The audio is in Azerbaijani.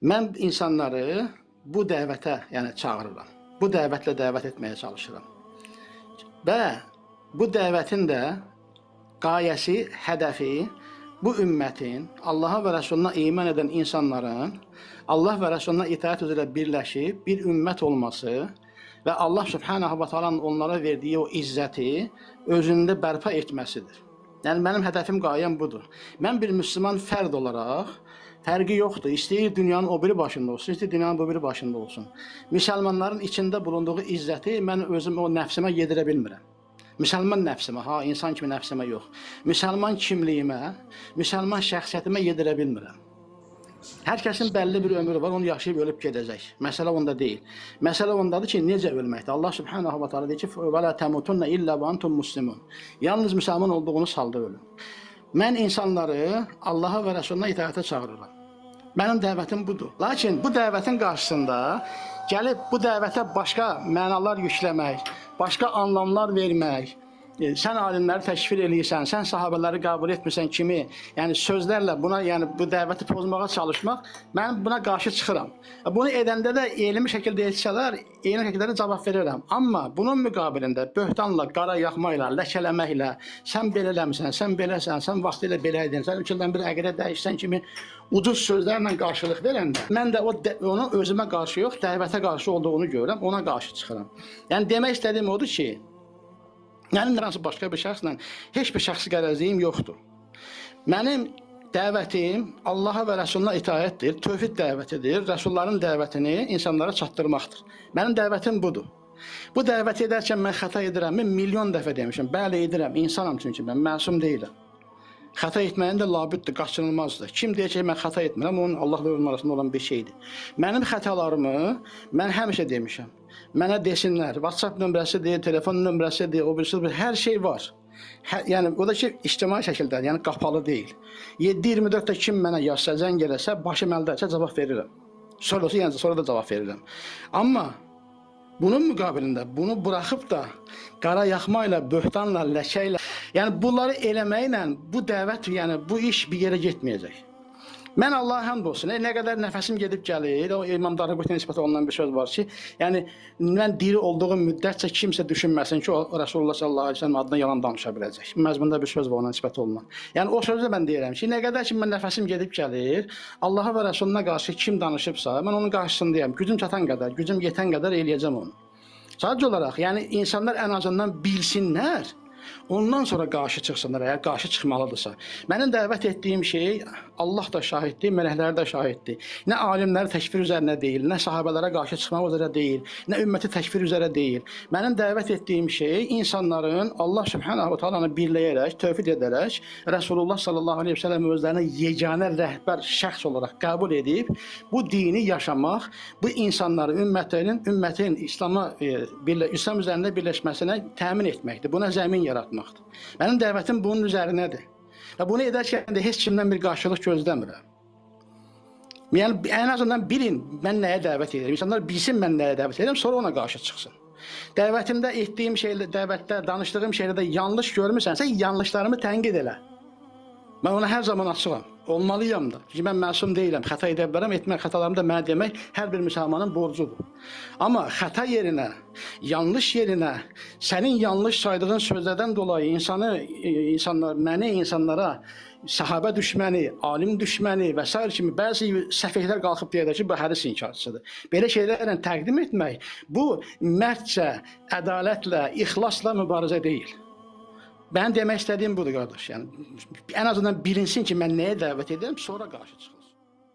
Mən insanları bu dəvətə, yəni çağırıram. Bu dəvətlə dəvət etməyə çalışıram. Və bu dəvətin də qayəsi, hədəfi bu ümmətin, Allaha və Rəsuluna iman edən insanların Allah və Rəsuluna itaət üzrə birləşib bir ümmət olması və Allah Subhanahu va Taala'nın onlara verdiyi o izzəti özündə bərpa etməsidir. Yəni mənim hədəfim, qayəm budur. Mən bir Müslüman fərd olaraq fərqi yoxdur. İstəyir dünyanın o biri başında olsun, istəyir dünyanın bu biri başında olsun. Müsəlmanların içində bulunduğu izzəti mən özüm o nəfsimə yedirə bilmirəm. Müsəlman nəfsimə, insan kimi nəfsimə yox. Müsəlman kimliyimə, müsəlman şəxsiyyətimə yedirə bilmirəm. Hər kəsin bəlli bir ömrü var, onu yaşayıb ölüb gedəcək. Məsələ onda deyil. Məsələ ondadır ki, necə ölməkdir? Allah Subhanahu va Taala deyir ki: "Və la tamutunna illa və antum muslimun." Yalnız müsəlman olduğunuz halda ölün. Mən insanları Allaha və Rəsuluna itaətə çağırıram. Mənim dəvətim budur. Lakin bu dəvətin qarşısında gəlib bu dəvətə başqa mənalar yükləmək, başqa anlamlar vermək, sən alimləri təkfir eləyirsən, sən sahabələri qəbul etmirsən kimi, yəni sözlərlə buna, yəni bu dəvəti pozmağa çalışmaq, mən buna qarşı çıxıram. Bunu edəndə də elmi şəkildə etsələr, eyni şəkildə də cavab verirəm. Amma bunun müqabilində böhtanla, qara yaxmayla, ləkələməklə, sən belə eləmirsən, sən beləsən, sən vaxtilə belə edin, sən 3 ildən bir əqidə dəyişsən kimi ucuz sözlərlə qarşılıq verəndə, mən də onu özümə qarşı yox, dəvətə qarşı olduğunu görürəm, ona qarşı çıxıram. Yəni demək istədiyim odur ki, mənim hansı başqa bir şəxslə heç bir şəxsi qərəzliyim yoxdur. Mənim dəvətim Allaha və Rəsuluna itaətdir, tövhid dəvətidir, Rəsulların dəvətini insanlara çatdırmaqdır. Mənim dəvətim budur. Bu dəvəti edərkən mən xəta edirəmmi? Milyon dəfə demişəm. Bəli, edirəm. İnsanam çünki mən məsum deyiləm. Xəta etməyin də labüddür, qaçınılmazdır. Kim deyir ki, mən xəta etmirəm, onun Allahla onun arasında olan bir şeydir. Mənim xətalarımı mən həmişə demişəm. Mənə desinlər, WhatsApp nömrəsidir, telefon nömrəsidir, o birisi, hər şey var. Yəni, o da ki, ictimai şəkildə, yəni qapalı deyil. 7-24-də kim mənə yazsa, zəng eləsə, başım əldəsə cavab verirəm. Sonra da cavab verirəm. Amma bunun müqabilində, bunu buraxıb da qara yaxmayla, böhtanla, ləkəylə, yəni bunları eləməklə bu dəvət, yəni bu iş bir yerə getməyəcək. Mən Allaha həmd olsun, nə qədər nəfəsim gedib gəlir, o İmam Daraqutniyə nisbətən olunan bir söz var ki, yəni mən diri olduğum müddətcə kimsə düşünməsin ki, o Rasulullah sallallahu aleyhi ve sellem adına yalan danışa biləcək. Məzmunda bir söz var ona nisbət olunan. Yəni o sözü mən deyirəm ki, nə qədər ki mən nəfəsim gedib gəlir, Allaha və Rasuluna qarşı kim danışıbsa, mən onun qarşısındayım. Gücüm çatan qədər, gücüm yetən qədər eləyəcəm onu. Sadəcə olaraq, yəni insanlar ən azından bilsinlər, ondan sonra qarşı çıxsınlar, əgər qarşı çıxmalıdırsa. Mənim dəvət etdiyim şey Allah da şahiddir, mələklər də şahiddir. Nə alimləri təkfir üzərinə deyil, nə sahabələrə qarşı çıxmaq üzrə deyil, nə ümməti təkfir üzrə deyil. Mənim dəvət etdiyim şey insanların Allah Subhanahu va Taala'nı birləyərək, tövhid edərək, Rasulullah sallallahu aleyhi ve sellem özlərinə yeganə rəhbər şəxs olaraq qəbul edib, bu dini yaşamaq, bu insanların, ümmətin İslam üzərində birləşməsinə təmin etməkdir. Buna zəmin yaratmaqdır. Mənim dəvətim bunun üzərinədir. Və bunu edərkən də heç kimdən bir qarşılıq gözləmirəm. Yəni, ən azından bilin, mən nəyə dəvət edirəm. İnsanlar bilsin mən nəyə dəvət edirəm, sonra ona qarşı çıxsın. Dəvətimdə etdiyim şeylə, dəvətdə, danışdığım şeylərdə yanlış görmürsənsə, yanlışlarımı tənqid elə. Mən ona hər zaman açığam. Olmalıyam da. Çünki mən məsum deyiləm. Xəta edə bilərəm. Etmək xətalarımı da mənə demək hər bir müsəlmanın borcudur. Amma xəta yerinə, yanlış yerinə, sənin yanlış saydığın sözlərdən dolayı məni insanlara sahabə düşməni, alim düşməni və s. kimi bəzi səfehlər qalxıb deyəcək ki, bu hədis inkarçısıdır. Belə şeylərlə təqdim etmək, bu mərdcə, ədalətlə, ixlasla mübarizə deyil. Mən demək istədiyim budur, qardaş. Yəni, ən azından bilinsin ki, mən nəyə dəvət edirəm, sonra qarşı çıxılır.